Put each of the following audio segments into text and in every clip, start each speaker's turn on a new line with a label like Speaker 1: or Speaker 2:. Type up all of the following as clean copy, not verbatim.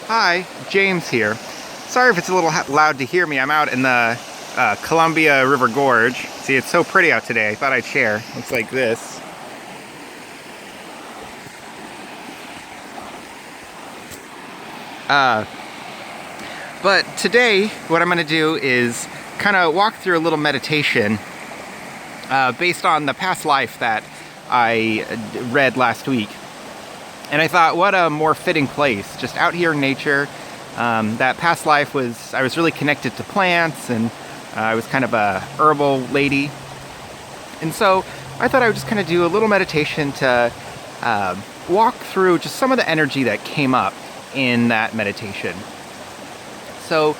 Speaker 1: Hi, James here. Sorry if it's a little loud to hear me. I'm out in the Columbia River Gorge. See, it's so pretty out today. I thought I'd share. Looks like this. But today, what I'm going to do is kind of walk through a little meditation based on the past life that I read last week. And I thought, what a more fitting place, just out here in nature. That past life I was really connected to plants, and I was kind of a herbal lady. And so I thought I would just kind of do a little meditation to walk through just some of the energy that came up in that meditation. So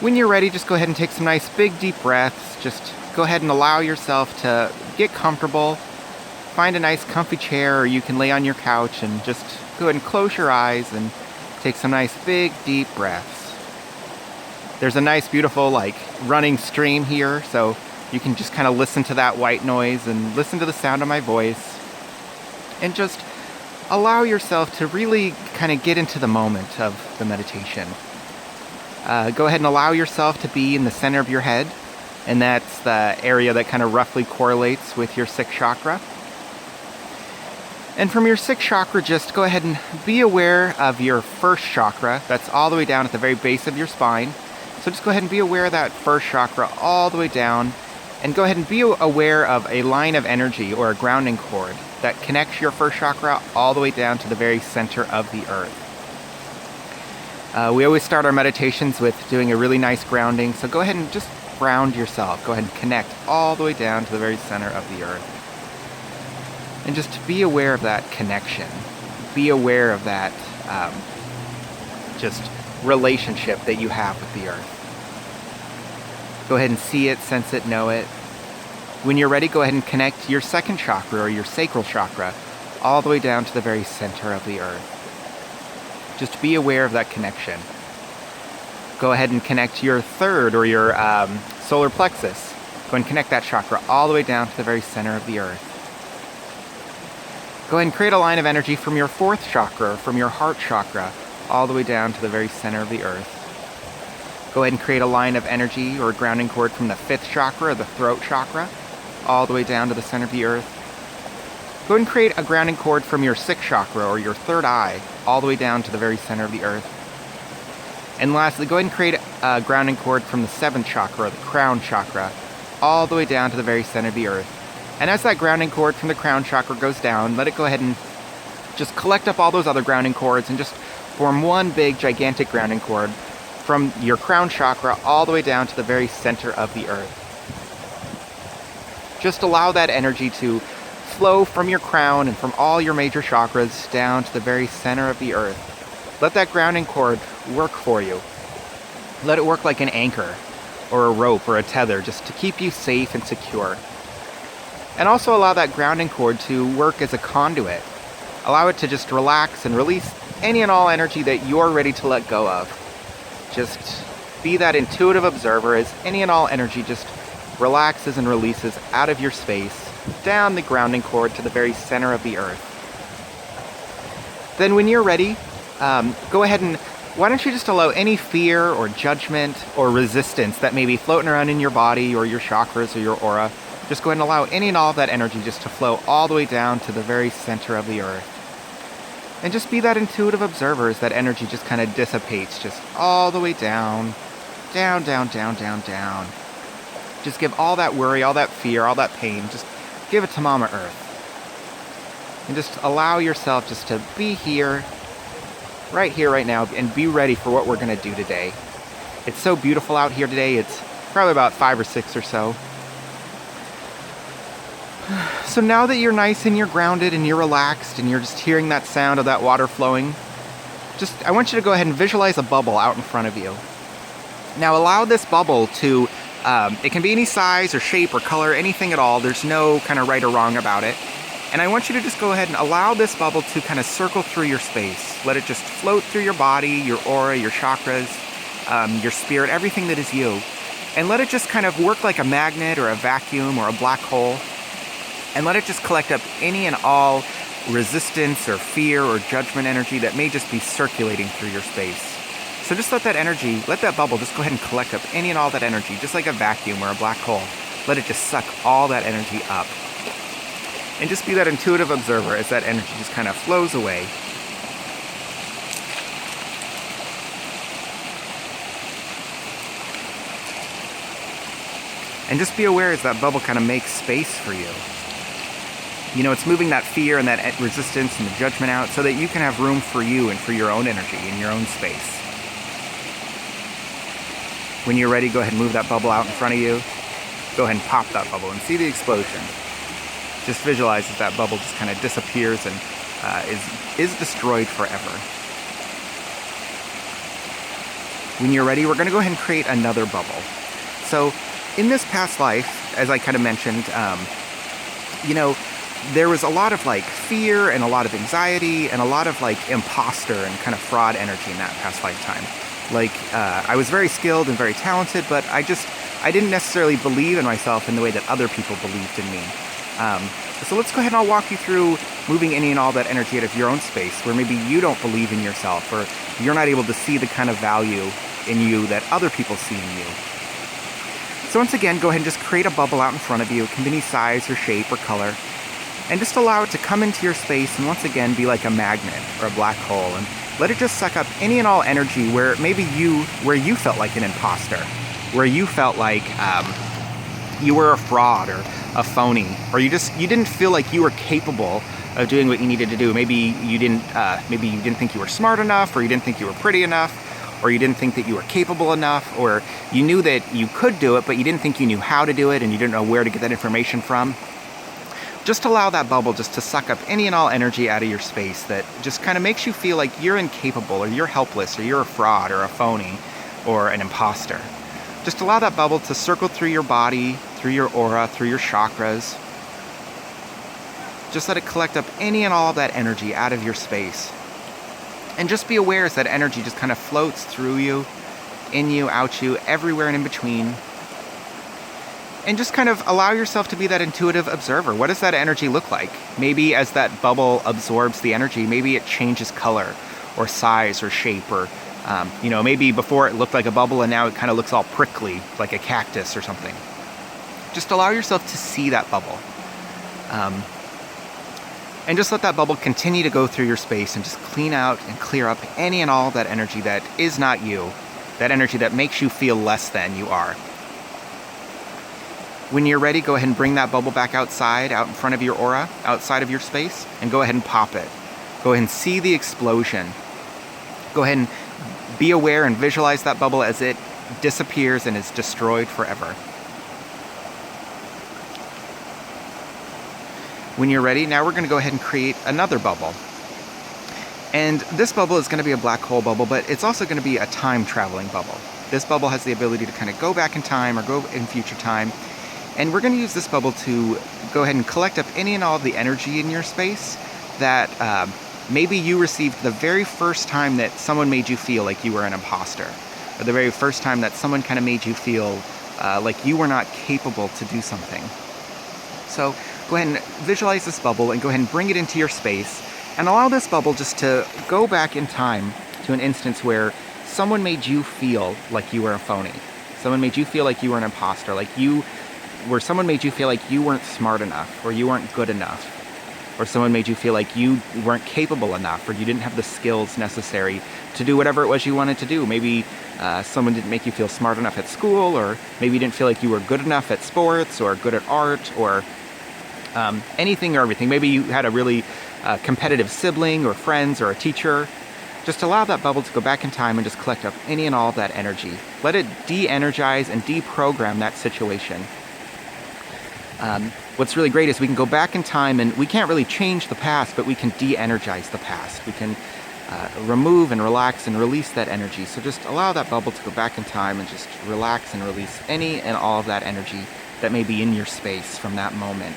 Speaker 1: when you're ready, just go ahead and take some nice big deep breaths. Just go ahead and allow yourself to get comfortable. Find a nice comfy chair, or you can lay on your couch and just go ahead and close your eyes and take some nice big deep breaths. There's a nice beautiful running stream here, so you can just kind of listen to that white noise and listen to the sound of my voice and just allow yourself to really kind of get into the moment of the meditation. Go ahead and allow yourself to be in the center of your head, and that's the area that kind of roughly correlates with your sixth chakra. And from your sixth chakra, just go ahead and be aware of your first chakra. That's all the way down at the very base of your spine. So just go ahead and be aware of that first chakra all the way down. And go ahead and be aware of a line of energy or a grounding cord that connects your first chakra all the way down to the very center of the earth. We always start our meditations with doing a really nice grounding. So go ahead and just ground yourself. Go ahead and connect all the way down to the very center of the earth. And just be aware of that connection. Be aware of that just relationship that you have with the earth. Go ahead and see it, sense it, know it. When you're ready, go ahead and connect your second chakra or your sacral chakra all the way down to the very center of the earth. Just be aware of that connection. Go ahead and connect your third or your solar plexus. Go ahead and connect that chakra all the way down to the very center of the earth. Go ahead and create a line of energy from your fourth chakra, or from your heart chakra, all the way down to the very center of the earth. Go ahead and create a line of energy or grounding cord from the fifth chakra, or the throat chakra, all the way down to the center of the earth. Go ahead and create a grounding cord from your sixth chakra, or your third eye, all the way down to the very center of the earth. And lastly, go ahead and create a grounding cord from the seventh chakra, or the crown chakra, all the way down to the very center of the earth. And as that grounding cord from the crown chakra goes down, let it go ahead and just collect up all those other grounding cords and just form one big gigantic grounding cord from your crown chakra all the way down to the very center of the earth. Just allow that energy to flow from your crown and from all your major chakras down to the very center of the earth. Let that grounding cord work for you. Let it work like an anchor or a rope or a tether, just to keep you safe and secure. And also allow that grounding cord to work as a conduit. Allow it to just relax and release any and all energy that you're ready to let go of. Just be that intuitive observer as any and all energy just relaxes and releases out of your space, down the grounding cord to the very center of the earth. Then when you're ready, go ahead and why don't you just allow any fear or judgment or resistance that may be floating around in your body or your chakras or your aura. Just go ahead and allow any and all of that energy just to flow all the way down to the very center of the earth. And just be that intuitive observer as that energy just kind of dissipates, just all the way down, down, down, down, down, down. Just give all that worry, all that fear, all that pain, just give it to Mama Earth. And just allow yourself just to be here, right now, and be ready for what we're going to do today. It's so beautiful out here today. It's probably about 5 or 6 or so. So now that you're nice and you're grounded and you're relaxed and you're just hearing that sound of that water flowing, I want you to go ahead and visualize a bubble out in front of you. Now allow this bubble to, it can be any size or shape or color, anything at all. There's no kind of right or wrong about it. And I want you to just go ahead and allow this bubble to kind of circle through your space. Let it just float through your body, your aura, your chakras, your spirit, everything that is you. And let it just kind of work like a magnet or a vacuum or a black hole. And let it just collect up any and all resistance or fear or judgment energy that may just be circulating through your space. So just let that bubble just go ahead and collect up any and all that energy, just like a vacuum or a black hole. Let it just suck all that energy up. And just be that intuitive observer as that energy just kind of flows away. And just be aware as that bubble kind of makes space for you. You know, it's moving that fear and that resistance and the judgment out so that you can have room for you and for your own energy in your own space. When you're ready, go ahead and move that bubble out in front of you. Go ahead and pop that bubble and see the explosion. Just visualize as that bubble just kind of disappears and is destroyed forever. When you're ready, we're going to go ahead and create another bubble. So in this past life, as I kind of mentioned, you know, there was a lot of like fear and a lot of anxiety and a lot of like imposter and kind of fraud energy in that past lifetime. Like, I was very skilled and very talented, but I didn't necessarily believe in myself in the way that other people believed in me. So let's go ahead and I'll walk you through moving any and all that energy out of your own space where maybe you don't believe in yourself or you're not able to see the kind of value in you that other people see in you. So once again, go ahead and just create a bubble out in front of you. It can be any size or shape or color. And just allow it to come into your space and once again be like a magnet or a black hole. And let it just suck up any and all energy where you felt like an imposter, where you felt like you were a fraud or a phony, or you didn't feel like you were capable of doing what you needed to do. Maybe you didn't think you were smart enough, or you didn't think you were pretty enough, or you didn't think that you were capable enough, or you knew that you could do it, but you didn't think you knew how to do it, and you didn't know where to get that information from. Just allow that bubble just to suck up any and all energy out of your space that just kind of makes you feel like you're incapable, or you're helpless, or you're a fraud, or a phony, or an imposter. Just allow that bubble to circle through your body, through your aura, through your chakras. Just let it collect up any and all of that energy out of your space. And just be aware as that energy just kind of floats through you, in you, out you, everywhere and in between. And just kind of allow yourself to be that intuitive observer. What does that energy look like? Maybe as that bubble absorbs the energy, maybe it changes color or size or shape, or maybe before it looked like a bubble and now it kind of looks all prickly, like a cactus or something. Just allow yourself to see that bubble. And just let that bubble continue to go through your space and just clean out and clear up any and all that energy that is not you, that energy that makes you feel less than you are. When you're ready, go ahead and bring that bubble back outside, out in front of your aura, outside of your space, and go ahead and pop it. Go ahead and see the explosion. Go ahead and be aware and visualize that bubble as it disappears and is destroyed forever. When you're ready, now we're going to go ahead and create another bubble. And this bubble is going to be a black hole bubble, but it's also going to be a time-traveling bubble. This bubble has the ability to kind of go back in time or go in future time. And we're going to use this bubble to go ahead and collect up any and all of the energy in your space that maybe you received the very first time that someone made you feel like you were an imposter, or the very first time that someone kind of made you feel like you were not capable to do something. So go ahead and visualize this bubble and go ahead and bring it into your space and allow this bubble just to go back in time to an instance where someone made you feel like you were a phony. Someone made you feel like you were an imposter, where someone made you feel like you weren't smart enough, or you weren't good enough, or someone made you feel like you weren't capable enough, or you didn't have the skills necessary to do whatever it was you wanted to do. Maybe someone didn't make you feel smart enough at school, or maybe you didn't feel like you were good enough at sports, or good at art, or anything or everything. Maybe you had a really competitive sibling, or friends, or a teacher. Just allow that bubble to go back in time and just collect up any and all of that energy. Let it de-energize and deprogram that situation. What's really great is we can go back in time, and we can't really change the past, but we can de-energize the past. We can remove and relax and release that energy. So just allow that bubble to go back in time and just relax and release any and all of that energy that may be in your space from that moment.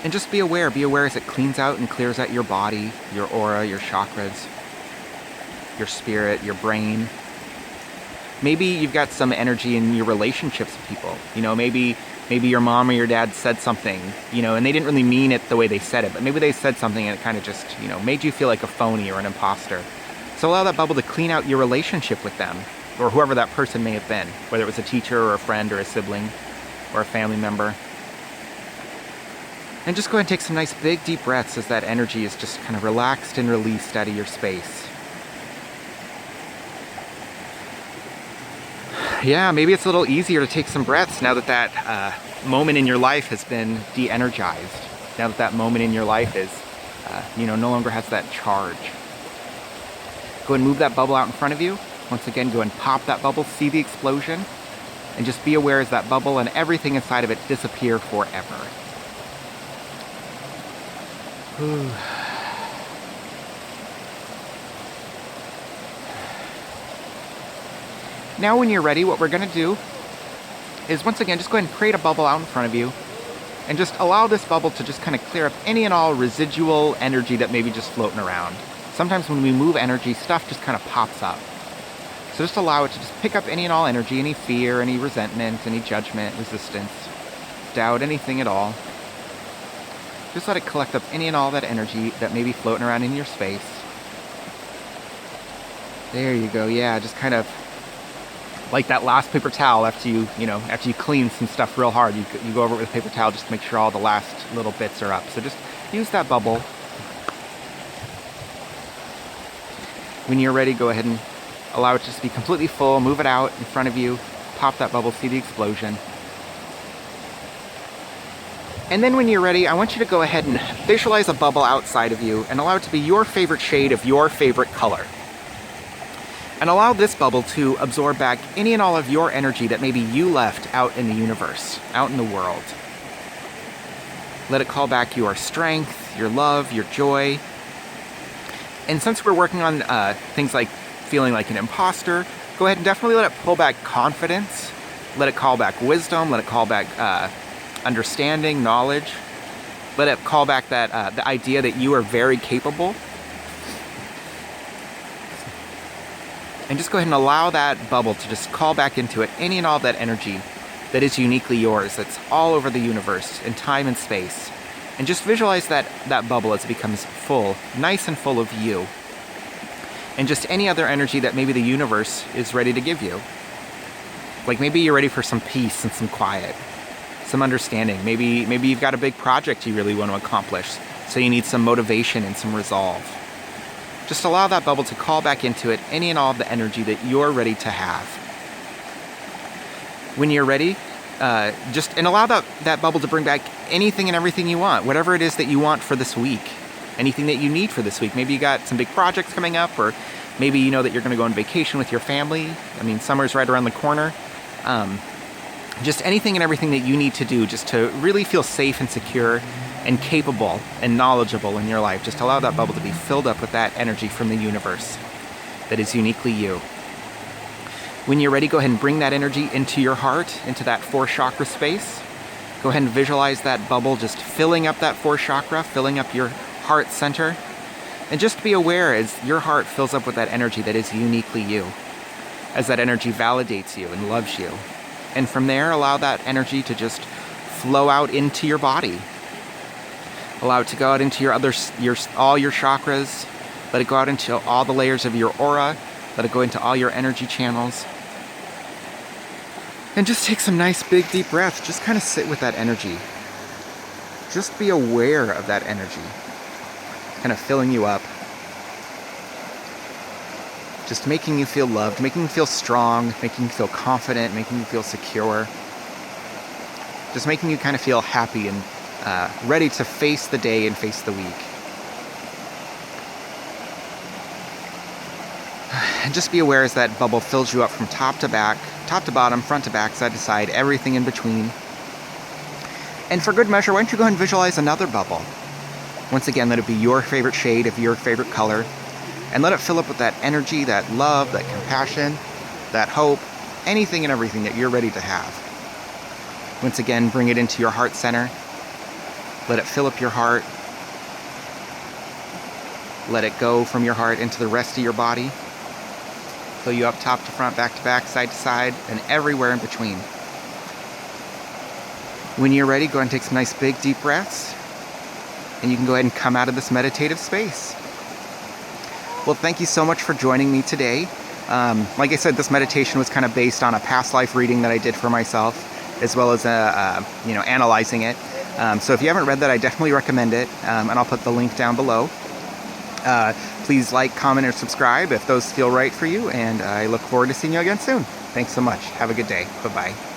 Speaker 1: And just be aware as it cleans out and clears out your body, your aura, your chakras, your spirit, your brain. Maybe you've got some energy in your relationships with people. Maybe your mom or your dad said something, and they didn't really mean it the way they said it, but maybe they said something and it kind of just, made you feel like a phony or an imposter. So allow that bubble to clean out your relationship with them, or whoever that person may have been, whether it was a teacher or a friend or a sibling or a family member. And just go ahead and take some nice big deep breaths as that energy is just kind of relaxed and released out of your space. Yeah, maybe it's a little easier to take some breaths now that that moment in your life has been de-energized. Now that that moment in your life is, no longer has that charge. Go ahead and move that bubble out in front of you. Once again, go ahead and pop that bubble, see the explosion, and just be aware as that bubble and everything inside of it disappear forever. Whew. Now when you're ready, what we're going to do is once again just go ahead and create a bubble out in front of you and just allow this bubble to just kind of clear up any and all residual energy that may be just floating around. Sometimes when we move energy, stuff just kind of pops up. So just allow it to just pick up any and all energy, any fear, any resentment, any judgment, resistance, doubt, anything at all. Just let it collect up any and all that energy that may be floating around in your space. There you go. Yeah, just kind of like that last paper towel after you clean some stuff real hard. You go over it with a paper towel just to make sure all the last little bits are up. So just use that bubble. When you're ready, go ahead and allow it to just be completely full. Move it out in front of you. Pop that bubble. See the explosion. And then when you're ready, I want you to go ahead and visualize a bubble outside of you and allow it to be your favorite shade of your favorite color. And allow this bubble to absorb back any and all of your energy that maybe you left out in the universe, out in the world. Let it call back your strength, your love, your joy. And since we're working on things like feeling like an imposter, go ahead and definitely let it pull back confidence. Let it call back wisdom. Let it call back understanding, knowledge. Let it call back that the idea that you are very capable. And just go ahead and allow that bubble to just call back into it any and all that energy that is uniquely yours, that's all over the universe, in time and space. And just visualize that bubble as it becomes full, nice and full of you. And just any other energy that maybe the universe is ready to give you. Like maybe you're ready for some peace and some quiet, some understanding. Maybe you've got a big project you really want to accomplish, so you need some motivation and some resolve. Just allow that bubble to call back into it any and all of the energy that you're ready to have. When you're ready, and allow that bubble to bring back anything and everything you want, whatever it is that you want for this week, anything that you need for this week. Maybe you got some big projects coming up, or maybe you know that you're going to go on vacation with your family. I mean, summer's right around the corner. Just anything and everything that you need to do just to really feel safe and secure and capable and knowledgeable in your life. Just allow that bubble to be filled up with that energy from the universe that is uniquely you. When you're ready, go ahead and bring that energy into your heart, into that 4th chakra space. Go ahead and visualize that bubble just filling up that 4th chakra, filling up your heart center. And just be aware as your heart fills up with that energy that is uniquely you, as that energy validates you and loves you. And from there, allow that energy to just flow out into your body. Allow it to go out into all your chakras. Let it go out into all the layers of your aura. Let it go into all your energy channels. And just take some nice big deep breaths. Just kind of sit with that energy. Just be aware of that energy. Kind of filling you up. Just making you feel loved, making you feel strong, making you feel confident, making you feel secure. Just making you kind of feel happy and ready to face the day and face the week. And just be aware as that bubble fills you up from top to bottom, front to back, side to side, everything in between. And for good measure, why don't you go ahead and visualize another bubble. Once again, let it be your favorite shade of your favorite color. And let it fill up with that energy, that love, that compassion, that hope, anything and everything that you're ready to have. Once again, bring it into your heart center. Let it fill up your heart. Let it go from your heart into the rest of your body. Fill you up top to front, back to back, side to side, and everywhere in between. When you're ready, go ahead and take some nice big deep breaths. And you can go ahead and come out of this meditative space. Well, thank you so much for joining me today. Like I said, this meditation was kind of based on a past life reading that I did for myself, as well as analyzing it. So if you haven't read that, I definitely recommend it, and I'll put the link down below. Please like, comment, or subscribe if those feel right for you, and I look forward to seeing you again soon. Thanks so much. Have a good day. Bye-bye.